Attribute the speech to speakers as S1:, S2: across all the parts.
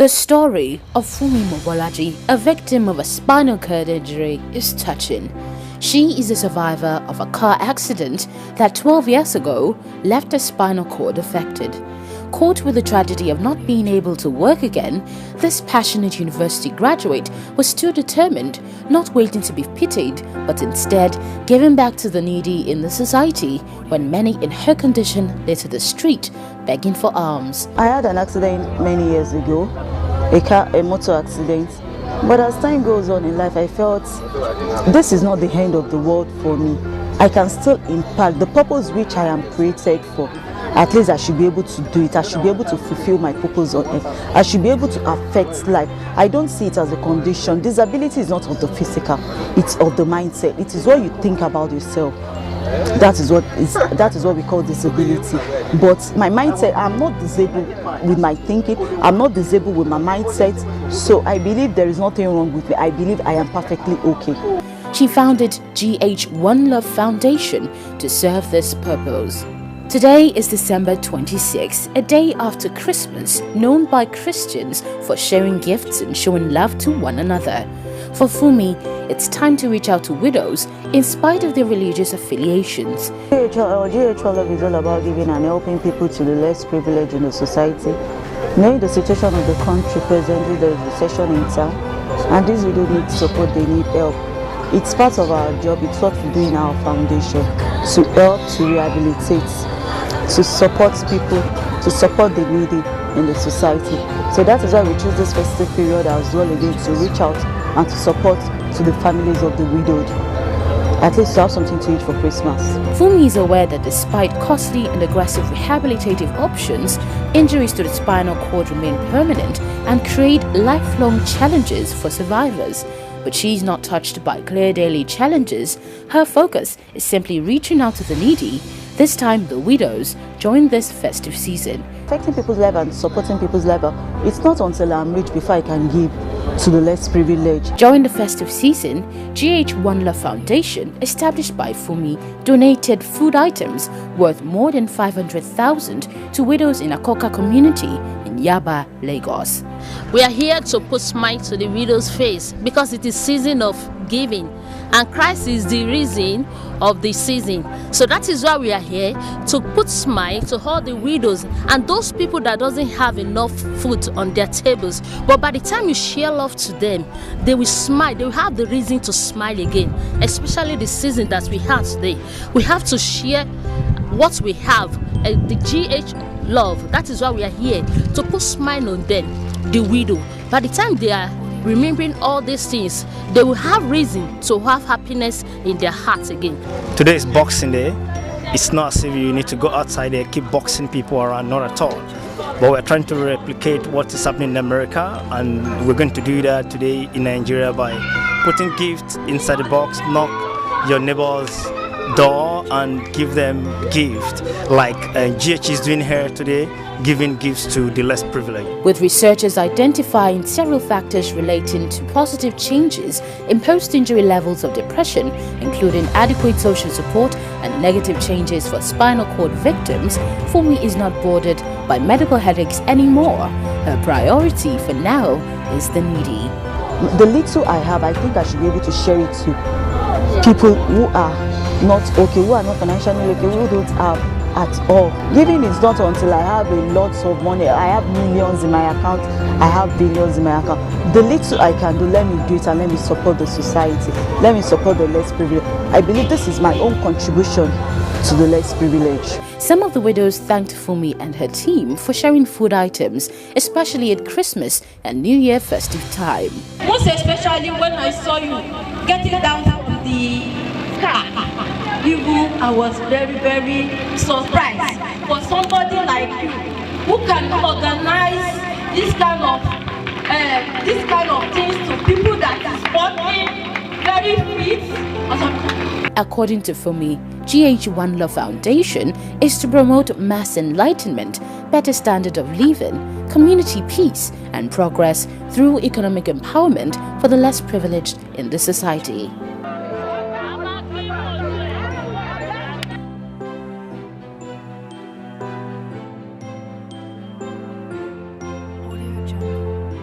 S1: The story of Funmi Mobolaji, a victim of a spinal cord injury, is touching. She is a survivor of a car accident that 12 years ago left her spinal cord affected. Caught with the tragedy of not being able to work again, this passionate university graduate was still determined, not waiting to be pitied, but instead giving back to the needy in the society when many in her condition lay to the street begging for alms.
S2: I had an accident many years ago, a motor accident. But as time goes on in life, I felt this is not the end of the world for me. I can still impact the purpose which I am created for. At least I should be able to do it. I should be able to fulfill my purpose on earth. I should be able to affect life. I don't see it as a condition. Disability is not of the physical, it's of the mindset. It is what you think about yourself. That is what we call disability. But my mindset, I'm not disabled with my thinking, I'm not disabled with my mindset. So I believe there is nothing wrong with me. I believe I am perfectly okay.
S1: She founded One Love Foundation to serve this purpose. Today is December 26th, a day after Christmas, known by Christians for sharing gifts and showing love to one another. For Funmi, it's time to reach out to widows in spite of their religious affiliations.
S2: GH Love is all about giving and helping people to the less privileged in the society. Knowing the situation of the country presently, there is recession in town, and these widows need support, they need help. It's part of our job, it's what we do in our foundation, to help, to rehabilitate, to support people, to support the needy in the society. So that is why we choose this festive period as well again, to reach out and to support to the families of the widowed, at least to have something to eat for Christmas.
S1: Funmi is aware that despite costly and aggressive rehabilitative options, injuries to the spinal cord remain permanent and create lifelong challenges for survivors. But she's not touched by clear daily challenges. Her focus is simply reaching out to the needy, this time the widows, during this festive season.
S2: Affecting people's life and supporting people's life, it's not until I'm rich before I can give to the less privileged.
S1: During the festive season, One Love Foundation, established by Funmi, donated food items worth more than 500,000 to widows in Akoka community in Yaba, Lagos.
S3: We are here to put smile to the widow's face because it is season of giving, and Christ is the reason of the season. So that is why we are here, to put smile to all the widows and those people that doesn't have enough food on their tables. But by the time you share love to them, they will smile, they will have the reason to smile again, especially the season that we have today. We have to share what we have, the GH love. That is why we are here, to put smile on them, the widow. By the time they are remembering all these things, they will have reason to have happiness in their hearts again.
S4: Today is Boxing Day. It's not as if you need to go outside there keep boxing people around, not at all. But we're trying to replicate what is happening in America, and we're going to do that today in Nigeria by putting gifts inside the box, knock your neighbor's door and give them gift, like GH is doing here today, giving gifts to the less privileged.
S1: With researchers identifying several factors relating to positive changes in post-injury levels of depression, including adequate social support and negative changes for spinal cord victims, Funmi is not bordered by medical headaches anymore. Her priority for now is the needy.
S2: The little I have, I think I should be able to share it to people who are not okay, who are not financially okay, who don't have at all. Giving is not until I have a lot of money. I have millions in my account, I have billions in my account. The little I can do, let me do it, and let me support the society, let me support the less privileged. I believe this is my own contribution to the less privileged.
S1: Some of the widows thanked Funmi and her team for sharing food items, especially at Christmas and New Year festive time.
S5: Most especially when I saw you getting down from the car, even I was very, very surprised for somebody like you who can organize this kind of things to people that is working very fit.
S1: According to Funmi, One Love Foundation is to promote mass enlightenment, better standard of living, community peace and progress through economic empowerment for the less privileged in the society. Audio Jungle.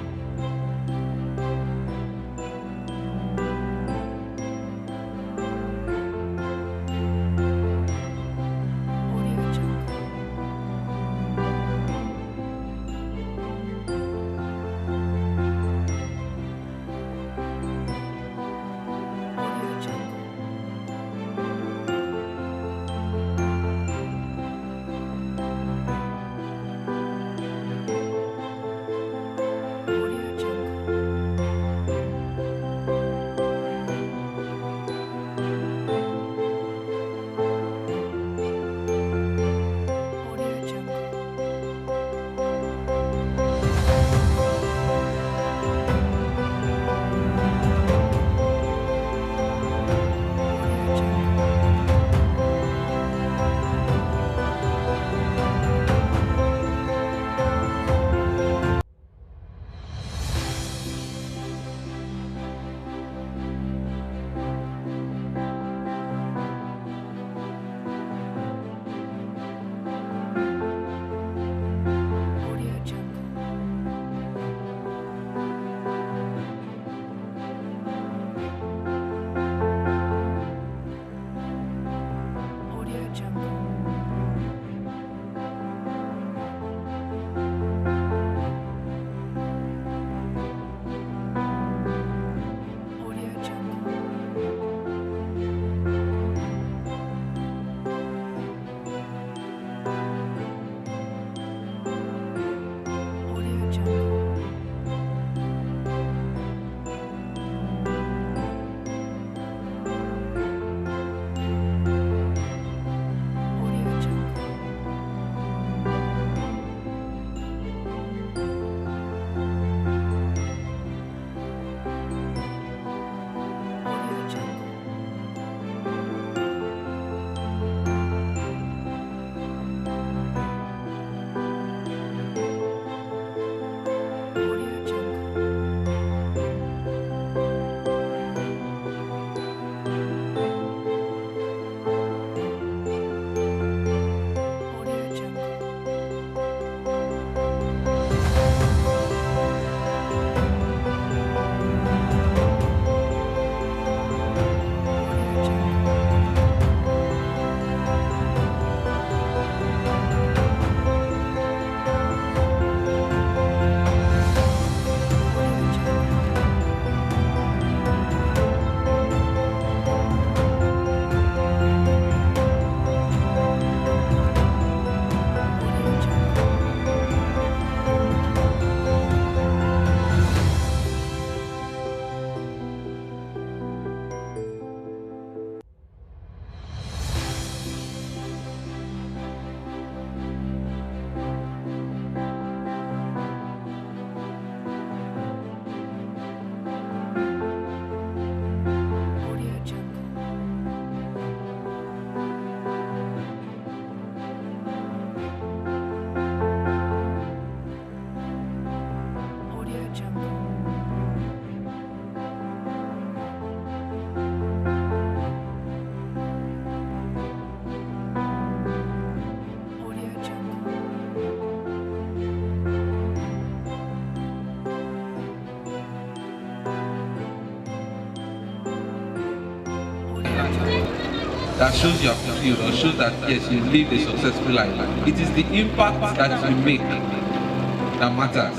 S6: that shows you have fulfilled or shows that yes, you lived a successful life. It is the impact that you make that matters.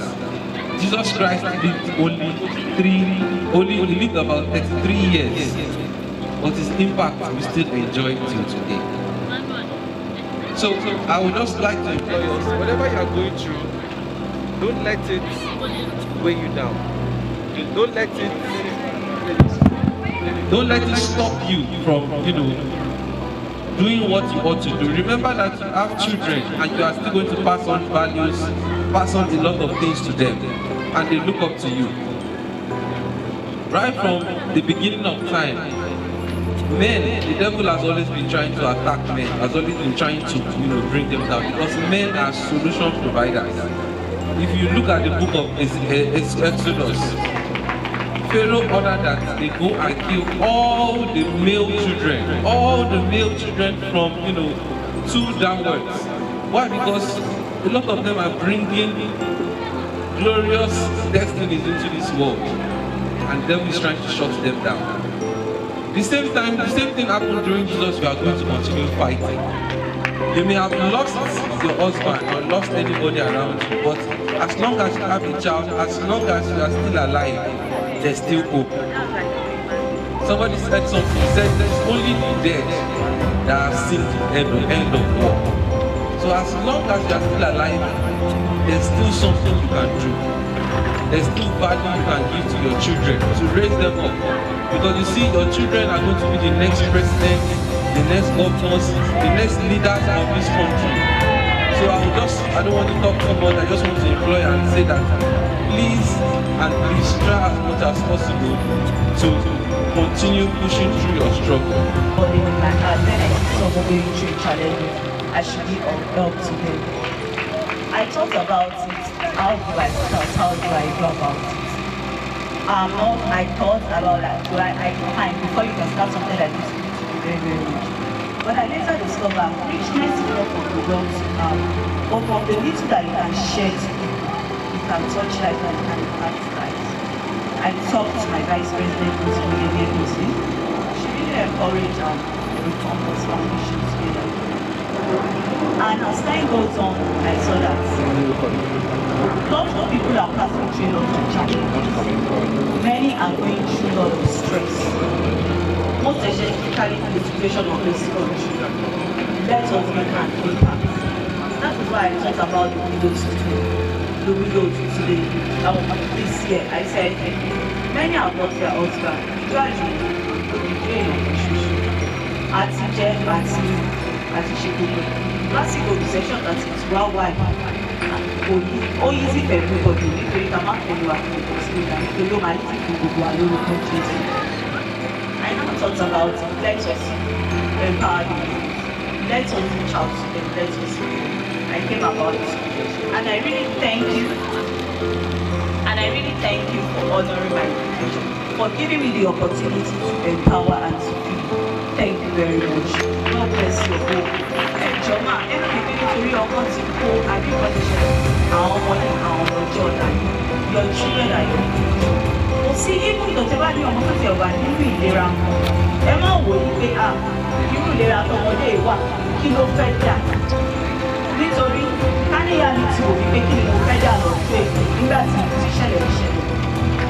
S6: Jesus Christ lived he lived about 33 years, but his impact we still enjoy till today. So I would just like to implore us, whatever you are going through, don't let it weigh you down. Don't let it stop you from, doing what you ought to do. Remember that you have children and you are still going to pass on values, pass on a lot of things to them, and they look up to you. Right from the beginning of time, men, the devil has always been trying to attack men, has always been trying to, bring them down, because men are solution providers. If you look at the book of Exodus, Pharaoh ordered that they go and kill all the male children from, 2 downwards. Why? Because a lot of them are bringing glorious destinies into this world, and the devil is trying to shut them down. The same thing happened during Jesus. We are going to continue fighting. You may have lost your husband or lost anybody around you, but as long as you have a child, as long as you are still alive, there's still hope. Somebody said something, he said there's only the dead that have seen the end of war. So as long as you are still alive, there's still something you can do. there's still value you can give to your children to raise them up. Because you see, your children are going to be the next president, the next governors, the next leaders of this country. So I don't want to talk too much. I just want to employ and say that please try as much as possible to continue pushing through your struggle.
S2: Then I see someone going through challenges, I should be of help to them. I thought about it, how do I start, how do I go about it? I thought about that, before you can start something like this, you need to be very, very rich. But I later discovered richness is not from the wealth you have, but from the little that you can share to people. You can touch life and you can impact lives. I talked to my vice president, Ms. Funmi. She really encouraged the reformers foundation together. And as time goes on, I saw that lots of people are passing through lots of challenges. Many are going through a lot of stress. Most especially in the situation of this country. Let us make an impact. That is why I talked about the widows today. The widows today. This year, I said, many have lost their husband. Gradually, they are àti ṣe gbogbo lásìkò recession àti ìtura wà ó easy for everybody nítorí ká má fẹ́ lo àkókò sí ìlà nítorí ó máa ní fún gbogbo wa lórúkọ Jésù. I now thought about it. Let us empower the youth. Let us reach out to them. Let us I came about this and I really thank you for honoring my invitation, for giving me the opportunity to empower and to feed. Thank you very much. God bless you all. Jọ̀mọ́ everybody nítorí ọkọ tí kó àbíkọ́ṣe àwọn ọmọ ní àwọn ọjọ́ ọ̀la. Your children are your future. Kò sí even tó tẹ́ bá ní ọmọ tó tẹ̀ wà nínú ìlera wọn. Ẹ má wò ó pé irú ìlera tọmọdé wà kí ló fẹ́ dà. Nítorí káníyà mi ti wò wípé kí ni mo fẹ́ dà lọ pé nígbà tí mo ti ṣẹlẹ̀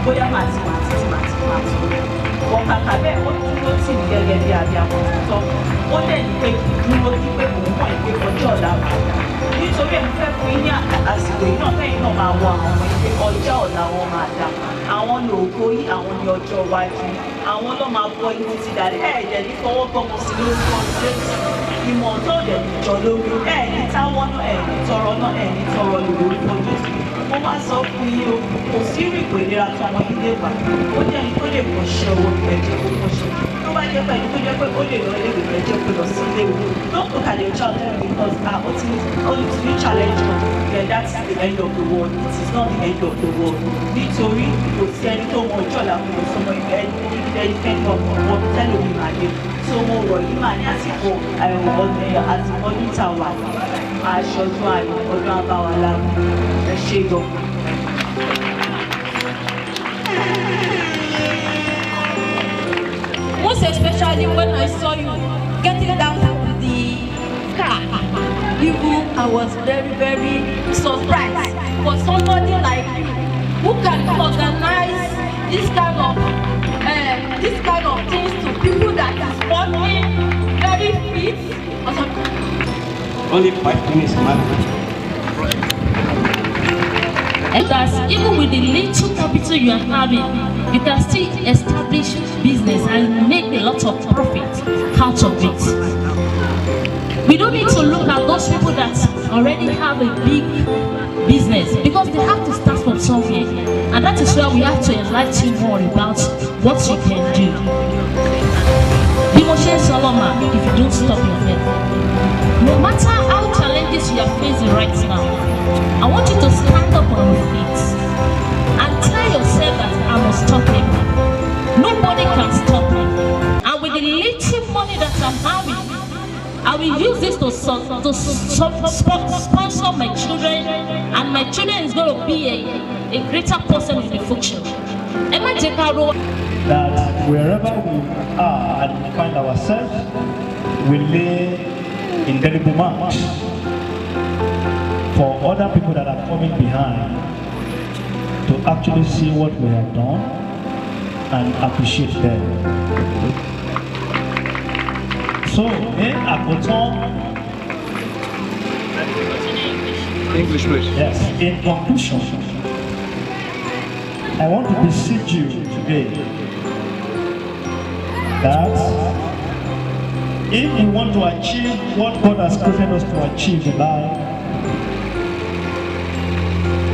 S2: bóyá màá ti wọ́n kàkà bẹ́ẹ̀ ó dúró tì mí gẹ́gẹ́ bí abiyamọ tuntun ó dẹ̀ ní pé dúró ní pé òun mọ̀ ìpè ọjọ́ ọ̀la wà nítorí ẹ̀ ń fẹ́ fún yín ní àsìkò yìí náà kẹ́yìn náà máa wọ àwọn ìpè ọjọ́ ọ̀la wọn máa dà àwọn lòókó yìí àwọn ní ọjọ́ iwájú àwọn náà máa bọ́ ní títí dàrí ẹ̀ẹ́dẹ̀ ní fọwọ́ gbọ́mọ sí lórúkọ Jésù ìmọ̀ tó dẹ̀ ní jọ lórí ẹ̀ẹ́dì táwọn náà ẹ̀ẹ́dì tọrọ náà ẹ̀ẹ́dì tọrọ lórúkọ Jésù mo máa sọ fún yín o kò sí ìrìnkò ìlera tó ọmọ ilé wa ó jẹ́ ẹni tó lè kọ́ṣẹ́ owó ẹ̀jẹ̀ kó kọ́ṣẹ́ tó bá jẹ́ pé ẹni tó jẹ́ pé ó lè lọ ilé ìwé ẹ̀jẹ̀ kó lọ sí ilé ìwé don't look at your child because ó ti ní challenge kan then that's the end of the world it is not the end of the world nítorí kò sí ẹni tó mọ ọjọ́ làwọn èèyàn sọmọ ẹnikẹ́ni ọmọ tẹ́lómi máa dé tó mo rọ̀ yìí máa ní àsìkò ọdún tàwa aṣojú ayọ̀ ọdún abáwálá ẹ ṣe gan.
S5: Most especially when I saw you getting down from the car, even I was very, very surprised for somebody like you who can organize this kind of things to people that is working very fit.
S7: Only 5 minutes, man.
S3: And thus, even with the little capital you are having, you can still establish business and make a lot of profit out of it. We don't need to look at those people that already have a big business because they have to start from somewhere. And that is why we have to enlighten you more about what you can do. Demotion Solomon, if you don't stop your head. No matter how challenges you are facing right now, I want you to stand up on your feet and tell yourself that I'm unstoppable. Nobody can stop me. And with the little money that I'm having, I will use this to sponsor my children, and my children is going to be a greater person in the future.
S8: That wherever we are and we find ourselves, we lay indelible marks for other people that are coming behind to actually see what we have done and appreciate them. So, in Akoton,
S7: English, please.
S8: yes, in conclusion, I want to beseech you today that if we want to achieve what God has created us to achieve in life,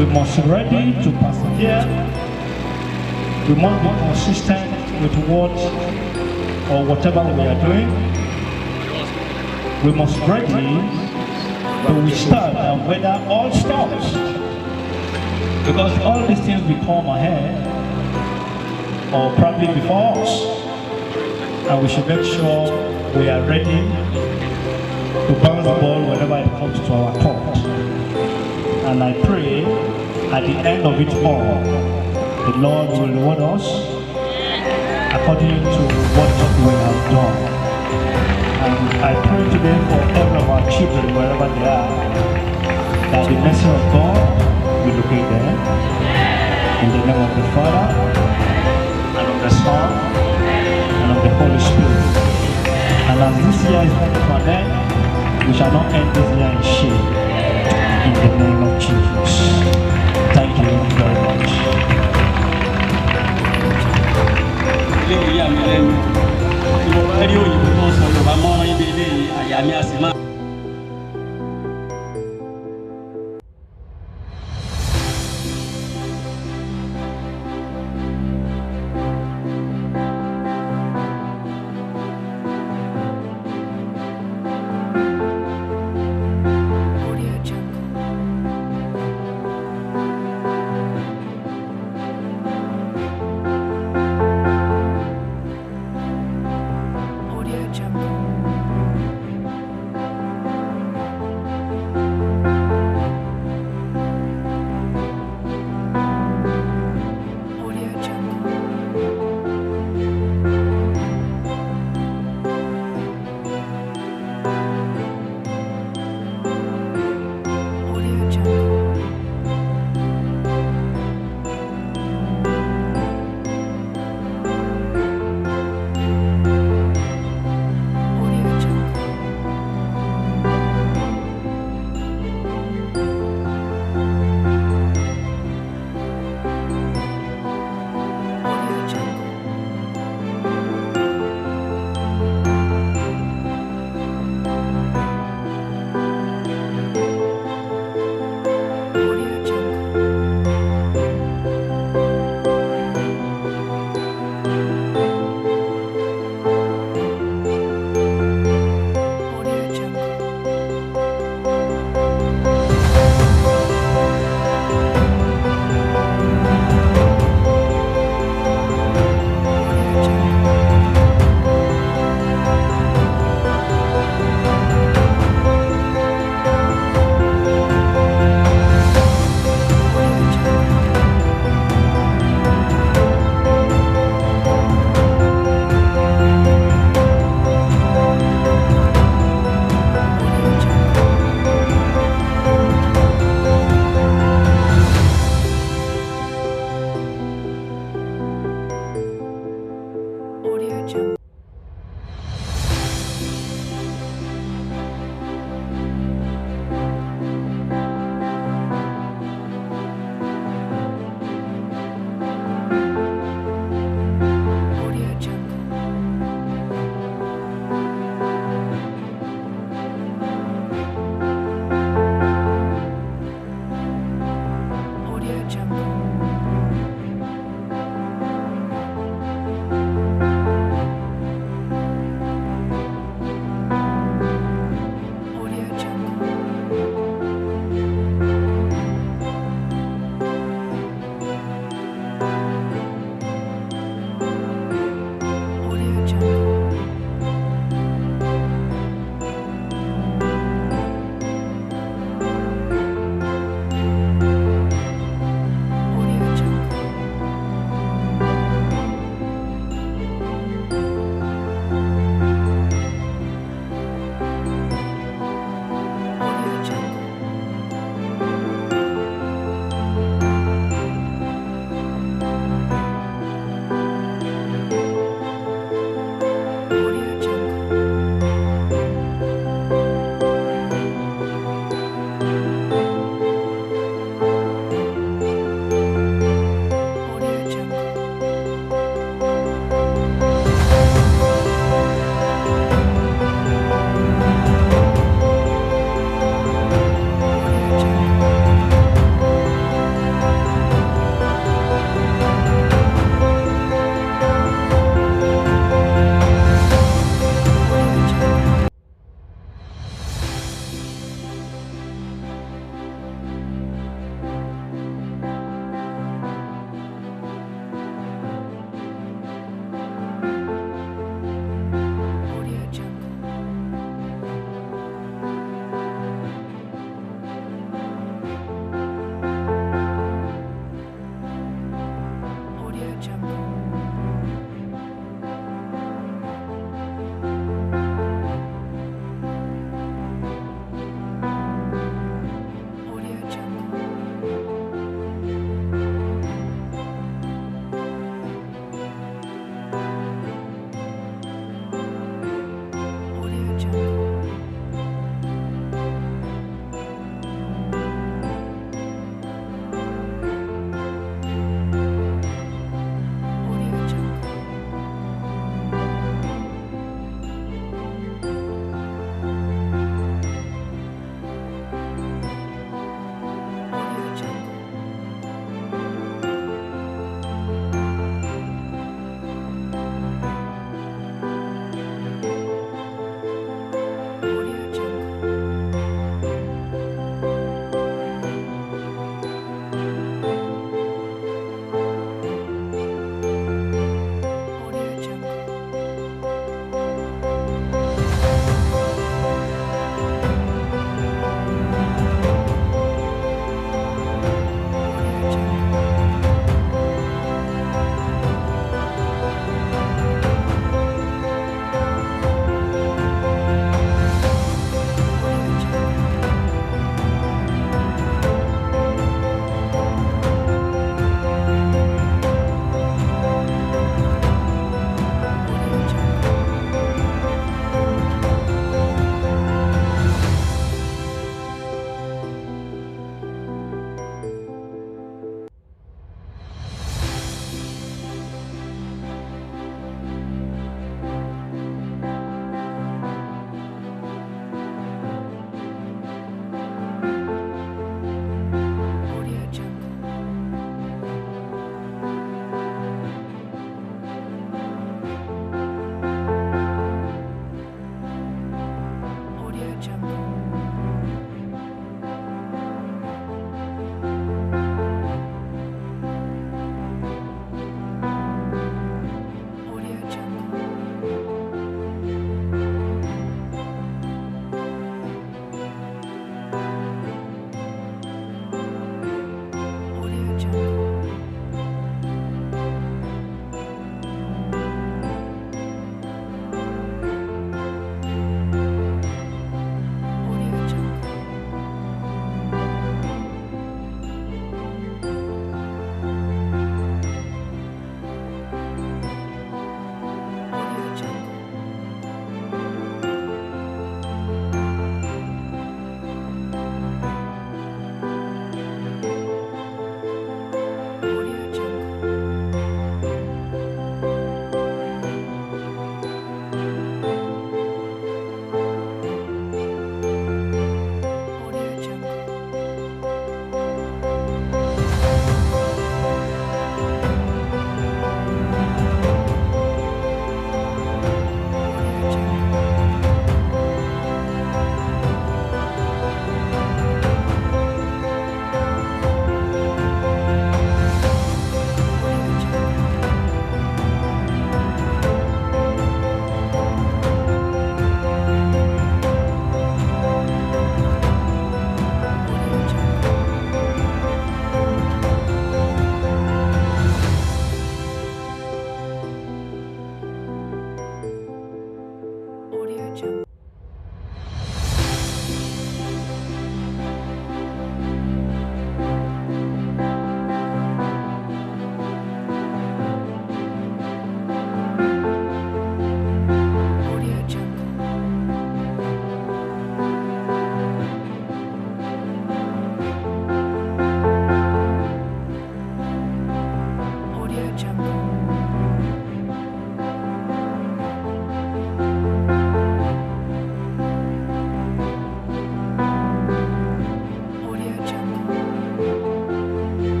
S8: we must be ready to persevere. We must be consistent with whatever we are doing. We must be ready to withstand and weather all storms. Because all these things will come ahead or probably before us. And we should make sure we are ready to bounce the ball whenever it comes to our court. And I pray at the end of it all, the Lord will reward us according to what we have done. And I pray today for every of our children, wherever they are, that the mercy of God will locate them. In the name of the Father, and of the Son, and of the Holy Spirit. And as this year is coming to an end, we shall not end this year in shame. In the name of Jesus. Thank you very much.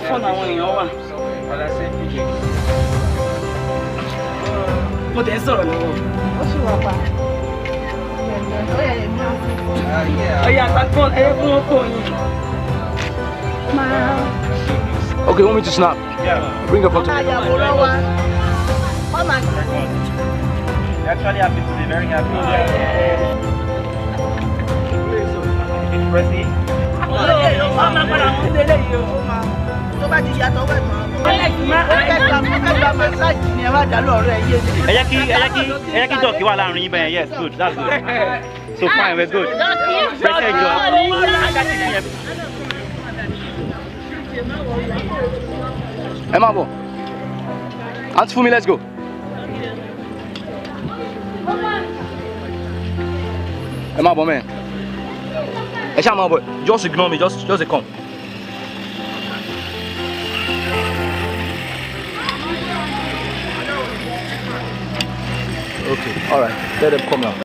S7: fọ́ọ̀nù àwọn èèyàn wà. Mo tẹ̀ ń sọ̀rọ̀ lọ́wọ́.
S9: Ó sì wà pa.
S7: Ọ̀yà àtàkùn ẹ̀yẹ fún wọn kò yín.
S10: Okay, want me to snap? Yeah. Bring a photo.
S9: Actually
S10: happy to be very happy. Press it. Yes, good. That's good. So fine, we're good. Press it, Emma, go. Aunt Funmi, let's go. Emma, man. Hey, Shaman boy, just ignore me, just come. Okay, alright, let them come now.